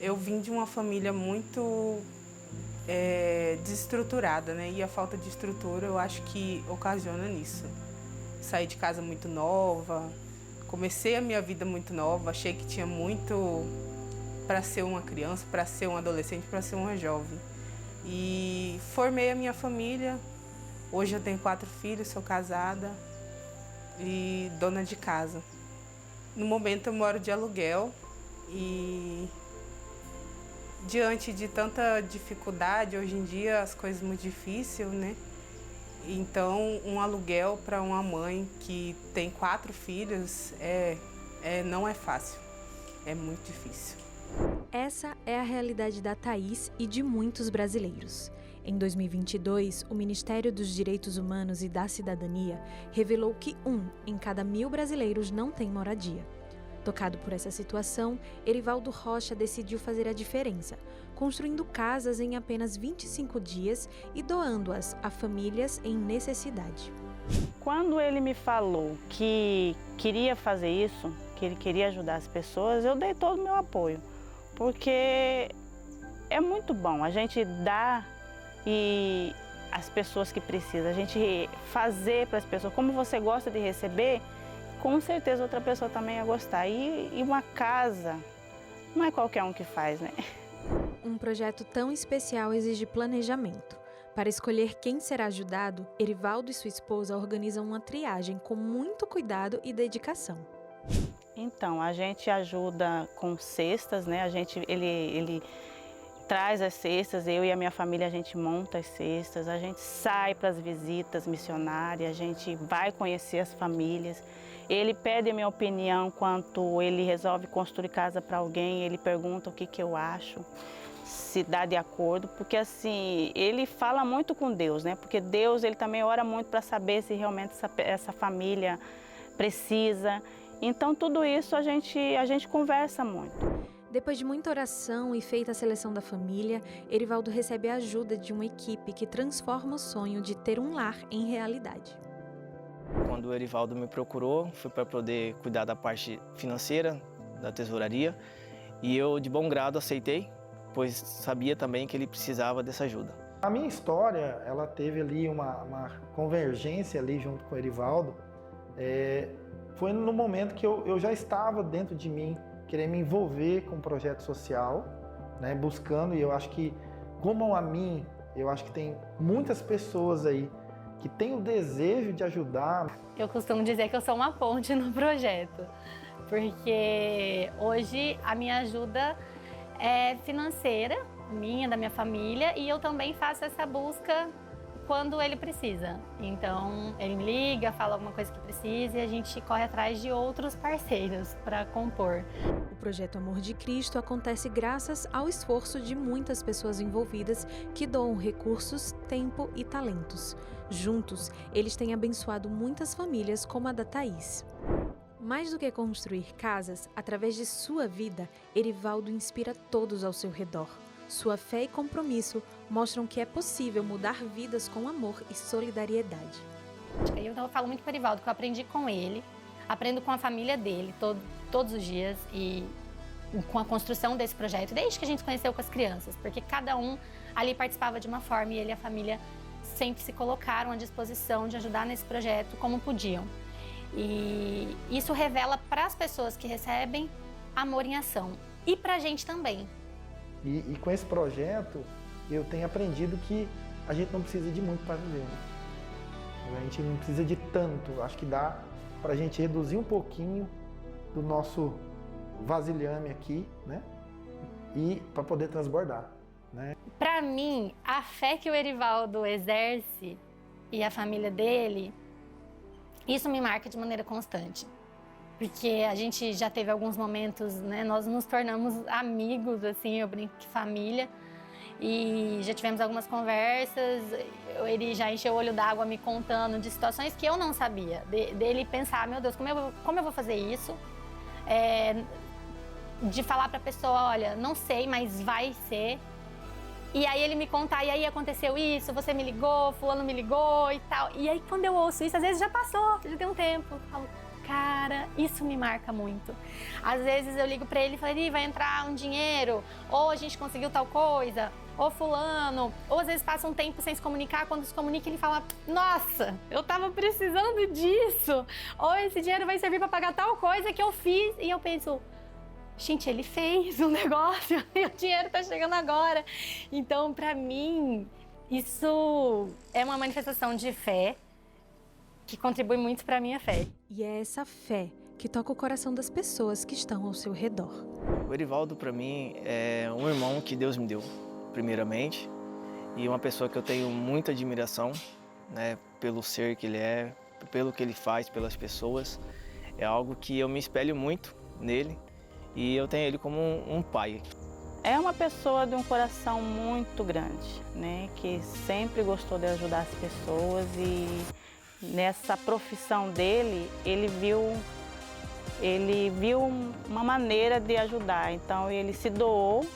Eu vim de uma família muito desestruturada, né? E a falta de estrutura eu acho que ocasiona nisso. Saí de casa muito nova, comecei a minha vida muito nova, achei que tinha muito para ser uma criança, para ser um adolescente, para ser uma jovem. E formei a minha família. Hoje eu tenho 4 filhos, sou casada e dona de casa. No momento eu moro de aluguel e diante de tanta dificuldade, hoje em dia as coisas muito difíceis, né? Então um aluguel para uma mãe que tem 4 filhos não é fácil, é muito difícil. Essa é a realidade da Thaís e de muitos brasileiros. Em 2022, o Ministério dos Direitos Humanos e da Cidadania revelou que 1 em cada 1000 brasileiros não tem moradia. Tocado por essa situação, Erivaldo Rocha decidiu fazer a diferença, construindo casas em apenas 25 dias e doando-as a famílias em necessidade. Quando ele me falou que queria fazer isso, que ele queria ajudar as pessoas, eu dei todo o meu apoio. Porque é muito bom a gente dar e as pessoas que precisam, a gente fazer para as pessoas, como você gosta de receber, com certeza outra pessoa também ia gostar. E uma casa não é qualquer um que faz, né? Um projeto tão especial exige planejamento. Para escolher quem será ajudado, Erivaldo e sua esposa organizam uma triagem com muito cuidado e dedicação. Então, a gente ajuda com cestas, né? Ele traz as cestas, eu e a minha família, a gente monta as cestas, a gente sai para as visitas missionárias, a gente vai conhecer as famílias. Ele pede a minha opinião quando ele resolve construir casa para alguém, ele pergunta o que eu acho, se dá de acordo, porque assim, ele fala muito com Deus, né? Porque Deus, ele também ora muito para saber se realmente essa família precisa. Então, tudo isso a gente conversa muito. Depois de muita oração e feita a seleção da família, Erivaldo recebe a ajuda de uma equipe que transforma o sonho de ter um lar em realidade. Quando o Erivaldo me procurou, foi para poder cuidar da parte financeira, da tesouraria, e eu de bom grado aceitei, pois sabia também que ele precisava dessa ajuda. A minha história, ela teve ali uma convergência ali junto com o Erivaldo. Foi no momento que eu já estava dentro de mim, querer me envolver com um projeto social, né, buscando, e eu acho que, como a mim, eu acho que tem muitas pessoas aí que têm o desejo de ajudar. Eu costumo dizer que eu sou uma ponte no projeto, porque hoje a minha ajuda é financeira, minha, da minha família, e eu também faço essa busca quando ele precisa. Então, ele me liga, fala alguma coisa que precisa e a gente corre atrás de outros parceiros para compor. O projeto Amor de Cristo acontece graças ao esforço de muitas pessoas envolvidas que doam recursos, tempo e talentos. Juntos, eles têm abençoado muitas famílias como a da Thaís. Mais do que construir casas, através de sua vida, Erivaldo inspira todos ao seu redor. Sua fé e compromisso mostram que é possível mudar vidas com amor e solidariedade. Eu falo muito com o Erivaldo, que eu aprendi com ele, aprendo com a família dele todos os dias e com a construção desse projeto, desde que a gente se conheceu com as crianças, porque cada um ali participava de uma forma e ele e a família sempre se colocaram à disposição de ajudar nesse projeto como podiam. E isso revela para as pessoas que recebem amor em ação e para a gente também. E com esse projeto, eu tenho aprendido que a gente não precisa de muito para viver. A gente não precisa de tanto. Acho que dá para a gente reduzir um pouquinho do nosso vasilhame aqui, né? E para poder transbordar, né? Para mim, a fé que o Erivaldo exerce e a família dele, isso me marca de maneira constante. Porque a gente já teve alguns momentos, né? Nós nos tornamos amigos, assim, eu brinco que família. E já tivemos algumas conversas, ele já encheu o olho d'água me contando de situações que eu não sabia. Dele pensar, meu Deus, como eu vou fazer isso? De falar pra pessoa, olha, não sei, mas vai ser. E aí ele me contar, e aí aconteceu isso, você me ligou, fulano me ligou e tal. E aí quando eu ouço isso, às vezes já passou, já tem um tempo. Eu falo, Cara, isso me marca muito. Às vezes eu ligo pra ele e falo, Eri, vai entrar um dinheiro, ou a gente conseguiu tal coisa, ou fulano, ou às vezes passa um tempo sem se comunicar, quando se comunica ele fala, nossa, eu tava precisando disso, ou esse dinheiro vai servir pra pagar tal coisa que eu fiz, e eu penso, gente, ele fez um negócio e o dinheiro tá chegando agora. Então, pra mim, isso é uma manifestação de fé que contribui muito pra minha fé. E é essa fé que toca o coração das pessoas que estão ao seu redor. O Erivaldo, para mim, é um irmão que Deus me deu, primeiramente, e uma pessoa que eu tenho muita admiração, né, pelo ser que ele é, pelo que ele faz pelas pessoas. É algo que eu me espelho muito nele e eu tenho ele como um pai. É uma pessoa de um coração muito grande, né, que sempre gostou de ajudar as pessoas e nessa profissão dele, ele viu uma maneira de ajudar, então ele se doou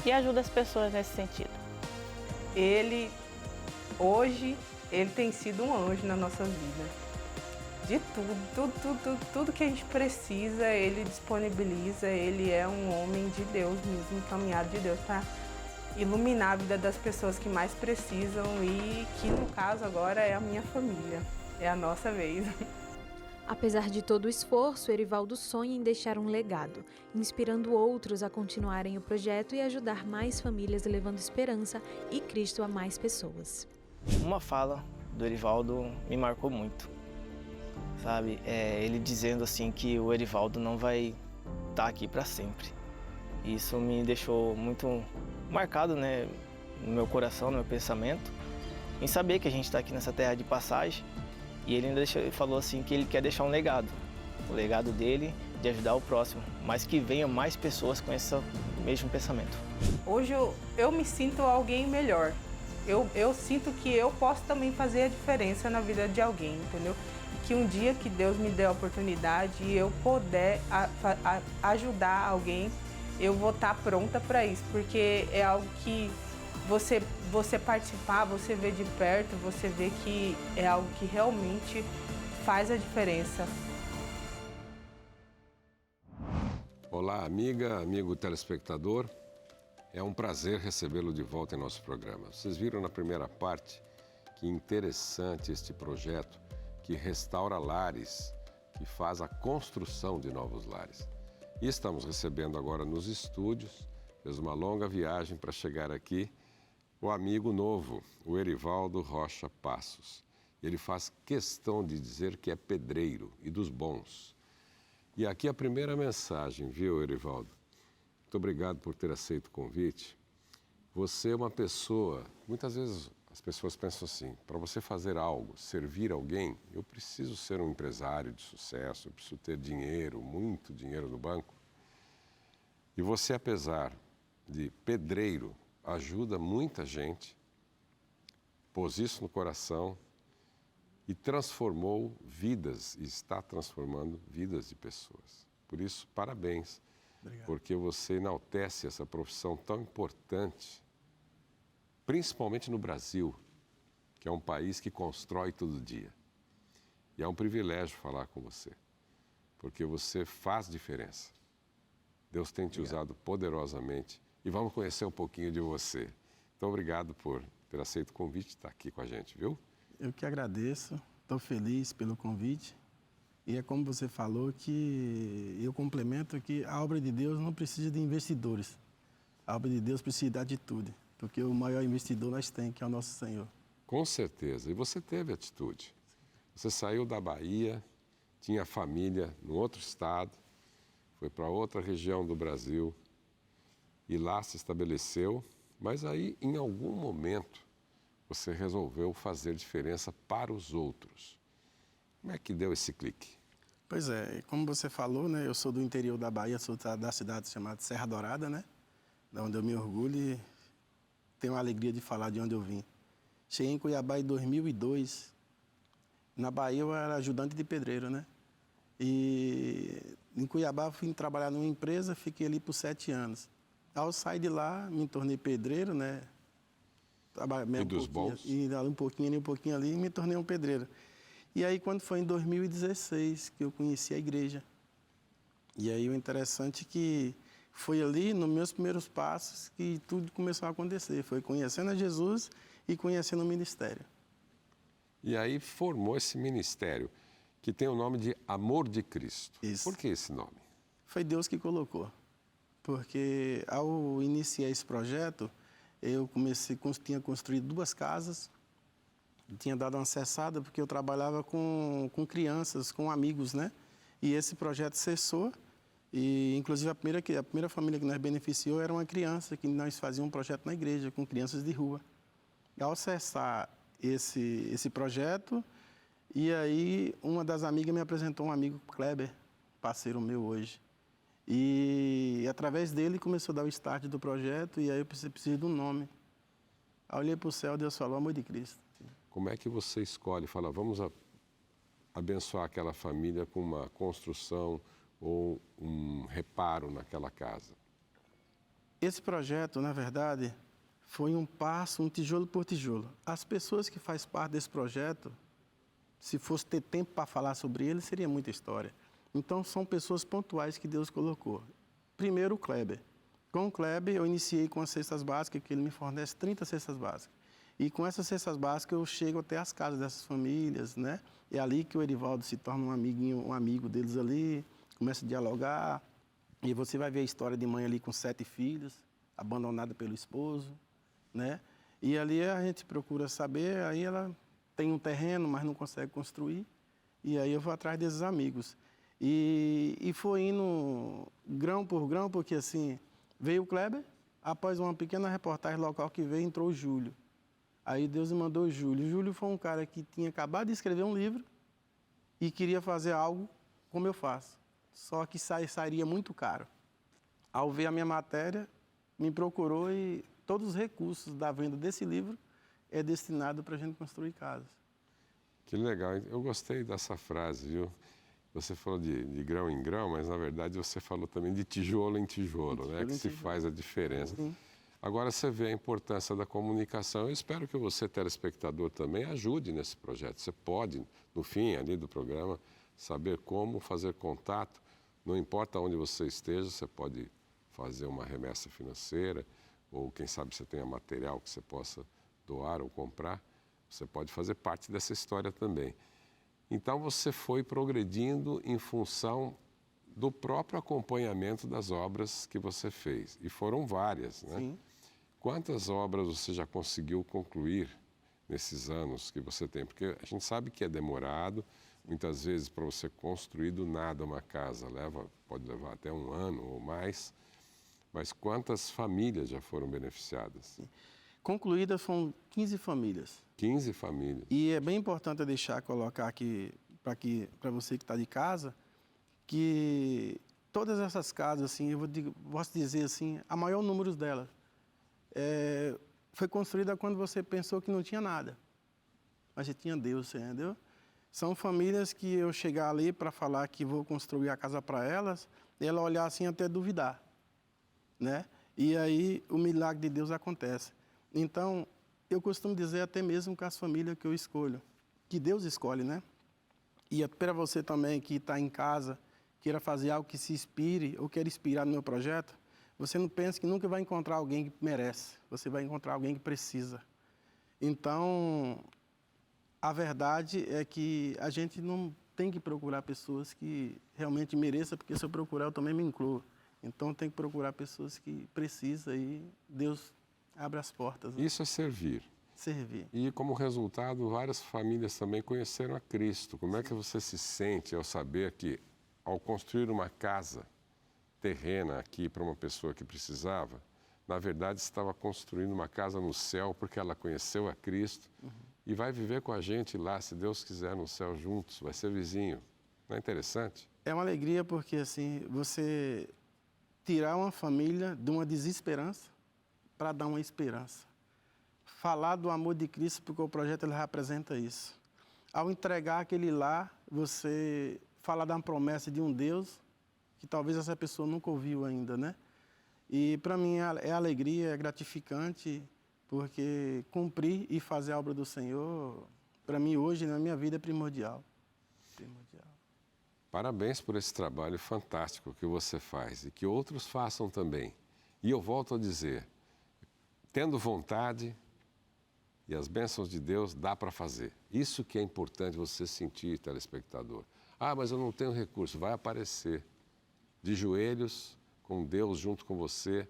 e ajuda as pessoas nesse sentido. Ele, hoje, ele tem sido um anjo na nossa vida. De tudo que a gente precisa, ele disponibiliza, ele é um homem de Deus mesmo, encaminhado de Deus para iluminar a vida das pessoas que mais precisam e que, no caso, agora é a minha família, é a nossa vez. Apesar de todo o esforço, Erivaldo sonha em deixar um legado, inspirando outros a continuarem o projeto e ajudar mais famílias, levando esperança e Cristo a mais pessoas. Uma fala do Erivaldo me marcou muito, sabe? Ele dizendo assim que o Erivaldo não vai estar aqui para sempre. Isso me deixou muito marcado, né, no meu coração, no meu pensamento, em saber que a gente está aqui nessa terra de passagem. E ele ainda falou assim que ele quer deixar um legado, o legado dele de ajudar o próximo, mas que venham mais pessoas com esse mesmo pensamento. Hoje eu me sinto alguém melhor. Eu sinto que eu posso também fazer a diferença na vida de alguém, entendeu? Que um dia que Deus me dê a oportunidade e eu puder ajudar alguém, eu vou estar pronta para isso, porque é algo que você participar, você ver de perto, você vê que é algo que realmente faz a diferença. Olá, amiga, amigo telespectador. É um prazer recebê-lo de volta em nosso programa. Vocês viram na primeira parte que interessante este projeto que restaura lares, que faz a construção de novos lares. E estamos recebendo agora nos estúdios, fez uma longa viagem para chegar aqui, o amigo novo, o Erivaldo Rocha Passos. Ele faz questão de dizer que é pedreiro e dos bons. E aqui a primeira mensagem, viu, Erivaldo? Muito obrigado por ter aceito o convite. Você é uma pessoa, muitas vezes as pessoas pensam assim, para você fazer algo, servir alguém, eu preciso ser um empresário de sucesso, eu preciso ter dinheiro, muito dinheiro no banco. E você, apesar de pedreiro, ajuda muita gente, pôs isso no coração e transformou vidas, e está transformando vidas de pessoas. Por isso, parabéns, porque você enaltece essa profissão tão importante, principalmente no Brasil, que é um país que constrói todo dia. E é um privilégio falar com você, porque você faz diferença. Deus tem te usado poderosamente e vamos conhecer um pouquinho de você. Então, obrigado por ter aceito o convite de estar aqui com a gente, viu? Eu que agradeço, estou feliz pelo convite. E é como você falou que eu complemento que a obra de Deus não precisa de investidores. A obra de Deus precisa de atitude, porque o maior investidor nós temos, que é o nosso Senhor. Com certeza. E você teve atitude. Você saiu da Bahia, tinha família no outro estado, foi para outra região do Brasil e lá se estabeleceu, mas aí, em algum momento, você resolveu fazer diferença para os outros. Como é que deu esse clique? Pois é, como você falou, né, eu sou do interior da Bahia, sou da cidade chamada Serra Dourada, né, da onde eu me orgulho e tenho a alegria de falar de onde eu vim. Cheguei em Cuiabá em 2002. Na Bahia eu era ajudante de pedreiro, né? E em Cuiabá fui trabalhar numa empresa, fiquei ali por 7 anos. Ao sair de lá, me tornei pedreiro, né? E dos bons? E um pouquinho ali, e me tornei um pedreiro. E aí, quando foi em 2016 que eu conheci a igreja. E aí, o interessante é que foi ali, nos meus primeiros passos, que tudo começou a acontecer. Foi conhecendo a Jesus e conhecendo o ministério. E aí formou esse ministério, que tem o nome de Amor de Cristo. Isso. Por que esse nome? Foi Deus que colocou. Porque ao iniciar esse projeto, eu tinha construído 2 casas, tinha dado uma cessada porque eu trabalhava com crianças, com amigos, né? E esse projeto cessou e, inclusive, a primeira família que nós beneficiou era uma criança, que nós fazíamos um projeto na igreja com crianças de rua. Ao cessar esse projeto, e aí uma das amigas me apresentou um amigo, Kleber, parceiro meu hoje. E através dele começou a dar o start do projeto e aí eu preciso de um nome. Aí olhei para o céu e Deus falou, Amor de Cristo. Como é que você escolhe? Fala, vamos abençoar aquela família com uma construção ou um reparo naquela casa? Esse projeto, na verdade, foi um passo, um tijolo por tijolo. As pessoas que fazem parte desse projeto, se fosse ter tempo para falar sobre ele, seria muita história. Então, são pessoas pontuais que Deus colocou. Primeiro, o Kleber. Com o Kleber, eu iniciei com as cestas básicas, que ele me fornece 30 cestas básicas. E com essas cestas básicas, eu chego até as casas dessas famílias, né? É ali que o Erivaldo se torna um amigo deles ali, começa a dialogar. E você vai ver a história de mãe ali com 7 filhos, abandonada pelo esposo, né? E ali a gente procura saber, aí ela tem um terreno, mas não consegue construir. E aí eu vou atrás desses amigos. E foi indo grão por grão, porque assim, veio o Kleber, após uma pequena reportagem local que veio, entrou o Júlio. Aí Deus me mandou o Júlio. O Júlio foi um cara que tinha acabado de escrever um livro e queria fazer algo como eu faço. Só que sairia muito caro. Ao ver a minha matéria, me procurou e todos os recursos da venda desse livro é destinado para a gente construir casas. Que legal, eu gostei dessa frase, viu? Você falou de grão em grão, mas na verdade você falou também de tijolo em tijolo, né? Que se faz a diferença. Sim. Agora você vê a importância da comunicação. Eu espero que você, telespectador, também ajude nesse projeto. Você pode, no fim ali do programa, saber como fazer contato. Não importa onde você esteja, você pode fazer uma remessa financeira ou, quem sabe, você tenha material que você possa doar ou comprar. Você pode fazer parte dessa história também. Então, você foi progredindo em função do próprio acompanhamento das obras que você fez. E foram várias, né? Sim. Quantas obras você já conseguiu concluir nesses anos que você tem? Porque a gente sabe que é demorado. Muitas vezes, para você construir do nada uma casa, pode levar até 1 ano ou mais. Mas quantas famílias já foram beneficiadas? Sim. Concluídas foram 15 famílias. 15 famílias. E é bem importante colocar aqui para você que está de casa, que todas essas casas, assim, posso dizer assim, a maior número delas foi construída quando você pensou que não tinha nada, mas já tinha Deus, entendeu? São famílias que eu chegar ali para falar que vou construir a casa para elas, ela olhar assim até duvidar, né? E aí o milagre de Deus acontece. Então, eu costumo dizer até mesmo com as famílias que eu escolho, que Deus escolhe, né? E para você também que está em casa, queira fazer algo que se inspire ou queira inspirar no meu projeto, você não pense que nunca vai encontrar alguém que merece, você vai encontrar alguém que precisa. Então, a verdade é que a gente não tem que procurar pessoas que realmente mereçam, porque se eu procurar eu também me incluo. Então, tem que procurar pessoas que precisam e Deus abre as portas. Né? Isso é servir. Servir. E como resultado, várias famílias também conheceram a Cristo. Como é que você se sente ao saber que, ao construir uma casa terrena aqui para uma pessoa que precisava, na verdade estava construindo uma casa no céu porque ela conheceu a Cristo e vai viver com a gente lá, se Deus quiser, no céu juntos, vai ser vizinho. Não é interessante? É uma alegria porque, assim, você tirar uma família de uma desesperança para dar uma esperança. Falar do amor de Cristo, porque o projeto ele representa isso. Ao entregar aquele lar, você fala da promessa de um Deus que talvez essa pessoa nunca ouviu ainda, né? E para mim é alegria, é gratificante, porque cumprir e fazer a obra do Senhor para mim hoje, na minha vida, é primordial. Parabéns por esse trabalho fantástico que você faz e que outros façam também. E eu volto a dizer, tendo vontade e as bênçãos de Deus, dá para fazer. Isso que é importante você sentir, telespectador. Ah, mas eu não tenho recurso. Vai aparecer. De joelhos, com Deus junto com você,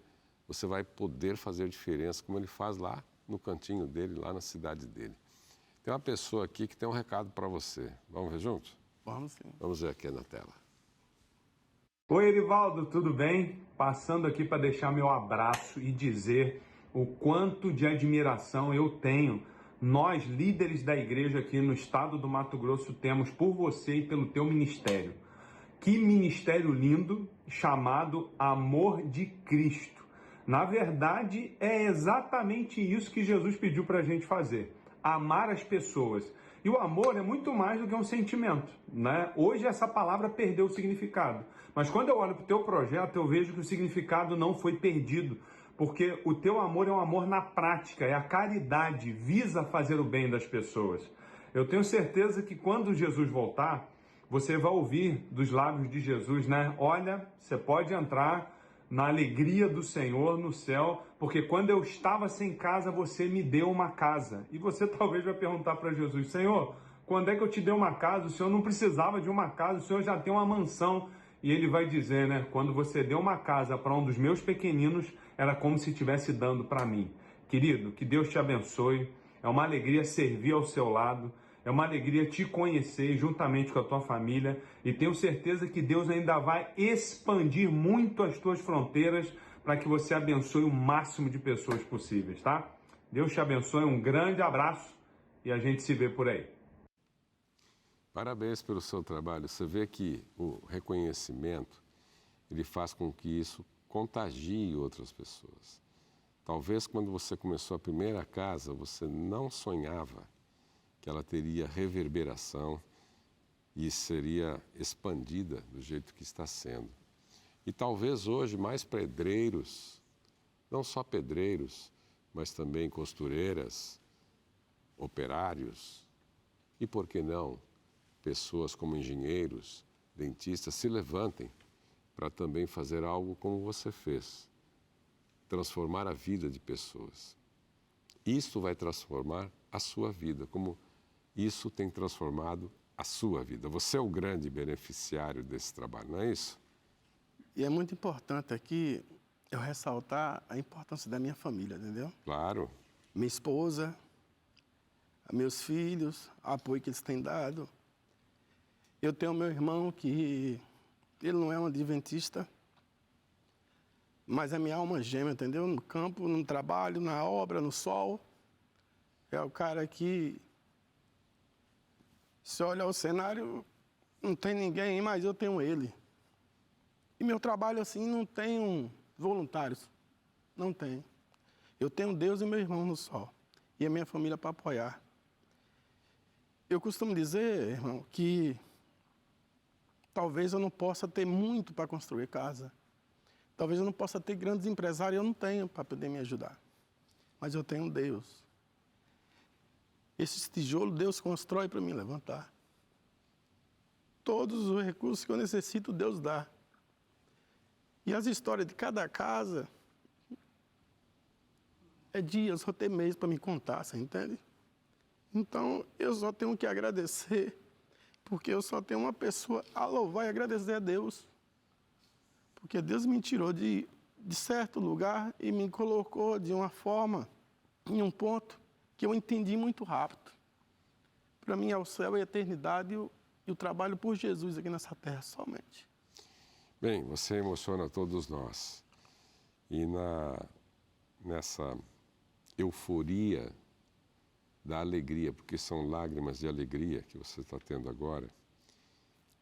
você vai poder fazer diferença, como ele faz lá no cantinho dele, lá na cidade dele. Tem uma pessoa aqui que tem um recado para você. Vamos ver juntos? Vamos sim. Vamos ver aqui na tela. Oi, Erivaldo, tudo bem? Passando aqui para deixar meu abraço e dizer o quanto de admiração eu tenho. Nós, líderes da igreja aqui no estado do Mato Grosso, temos por você e pelo teu ministério. Que ministério lindo, chamado Amor de Cristo. Na verdade, é exatamente isso que Jesus pediu para a gente fazer. Amar as pessoas. E o amor é muito mais do que um sentimento, né? Hoje essa palavra perdeu o significado. Mas quando eu olho para o teu projeto, eu vejo que o significado não foi perdido. Porque o teu amor é um amor na prática, é a caridade, visa fazer o bem das pessoas. Eu tenho certeza que quando Jesus voltar, você vai ouvir dos lábios de Jesus, né? Olha, você pode entrar na alegria do Senhor no céu, porque quando eu estava sem casa, você me deu uma casa. E você talvez vai perguntar para Jesus, Senhor, quando é que eu te dei uma casa? O Senhor não precisava de uma casa, o Senhor já tem uma mansão. E ele vai dizer, né? Quando você deu uma casa para um dos meus pequeninos, era como se estivesse dando para mim. Querido, que Deus te abençoe. É uma alegria servir ao seu lado. É uma alegria te conhecer juntamente com a tua família e tenho certeza que Deus ainda vai expandir muito as tuas fronteiras para que você abençoe o máximo de pessoas possíveis, tá? Deus te abençoe, um grande abraço e a gente se vê por aí. Parabéns pelo seu trabalho. Você vê que o reconhecimento, ele faz com que isso contagie outras pessoas. Talvez quando você começou a primeira casa, você não sonhava que ela teria reverberação e seria expandida do jeito que está sendo. E talvez hoje mais pedreiros, não só pedreiros, mas também costureiras, operários e, por que não, pessoas como engenheiros, dentistas, se levantem para também fazer algo como você fez, transformar a vida de pessoas. Isso vai transformar a sua vida, como isso tem transformado a sua vida. Você é o grande beneficiário desse trabalho, não é isso? E é muito importante aqui eu ressaltar a importância da minha família, entendeu? Claro. Minha esposa, meus filhos, o apoio que eles têm dado. Eu tenho meu irmão que ele não é um adventista, mas é minha alma gêmea, entendeu? No campo, no trabalho, na obra, no sol. É o cara que, se olhar o cenário, não tem ninguém, mas eu tenho ele. E meu trabalho, assim, não tem voluntários. Não tem. Eu tenho Deus e meu irmão no sol. E a minha família para apoiar. Eu costumo dizer, irmão, que talvez eu não possa ter muito para construir casa. Talvez eu não possa ter grandes empresários, eu não tenho para poder me ajudar. Mas eu tenho Deus. Esses tijolos Deus constrói para me levantar. Todos os recursos que eu necessito, Deus dá. E as histórias de cada casa, é dias, ou até mês para me contar, você entende? Então, eu só tenho que agradecer, porque eu só tenho uma pessoa a louvar e agradecer a Deus. Porque Deus me tirou de certo lugar e me colocou de uma forma, em um ponto, que eu entendi muito rápido. Para mim é o céu e a eternidade e o trabalho por Jesus aqui nessa terra somente. Bem, você emociona todos nós. E nessa euforia da alegria, porque são lágrimas de alegria que você está tendo agora,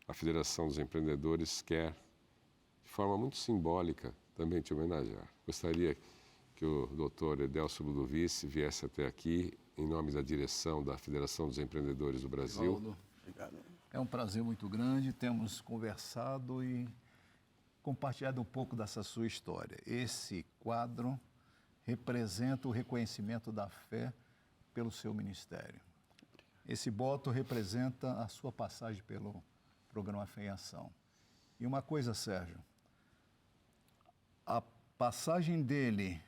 a Federação dos Empreendedores quer, de forma muito simbólica, também te homenagear. Gostaria que o doutor Edelcio Ludovici viesse até aqui, em nome da direção da Federação dos Empreendedores do Brasil. Valdo, é um prazer muito grande, temos conversado e compartilhado um pouco dessa sua história. Esse quadro representa o reconhecimento da fé pelo seu ministério. Esse boto representa a sua passagem pelo programa Fé em Ação. E uma coisa, Sérgio, a passagem dele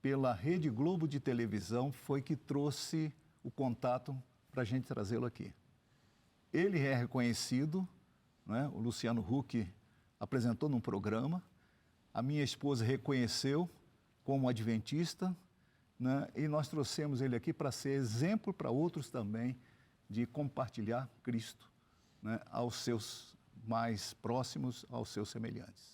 pela Rede Globo de televisão foi que trouxe o contato para a gente trazê-lo aqui. Ele é reconhecido, né? O Luciano Huck apresentou num programa, a minha esposa reconheceu como adventista, né? E nós trouxemos ele aqui para ser exemplo para outros também de compartilhar Cristo, né? Aos seus mais próximos, aos seus semelhantes.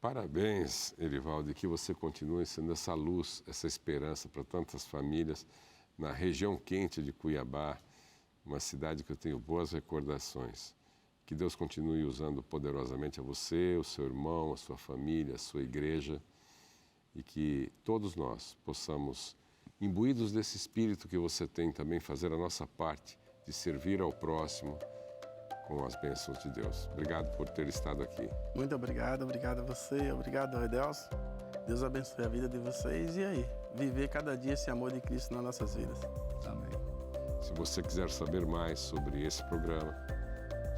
Parabéns, Erivaldo, e que você continue sendo essa luz, essa esperança para tantas famílias na região quente de Cuiabá, uma cidade que eu tenho boas recordações. Que Deus continue usando poderosamente a você, o seu irmão, a sua família, a sua igreja, e que todos nós possamos, imbuídos desse espírito que você tem, também fazer a nossa parte de servir ao próximo com as bênçãos de Deus. Obrigado por ter estado aqui. Muito obrigado a você, obrigado, Edelso. Deus abençoe a vida de vocês e aí, viver cada dia esse amor de Cristo nas nossas vidas. Amém. Se você quiser saber mais sobre esse programa,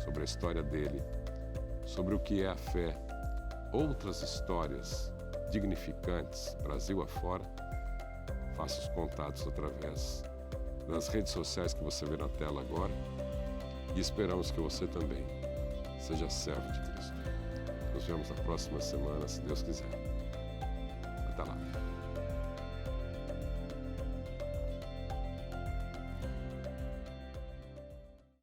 sobre a história dele, sobre o que é a fé, outras histórias dignificantes, Brasil afora, faça os contatos através das redes sociais que você vê na tela agora. E esperamos que você também seja servo de Cristo. Nos vemos na próxima semana, se Deus quiser.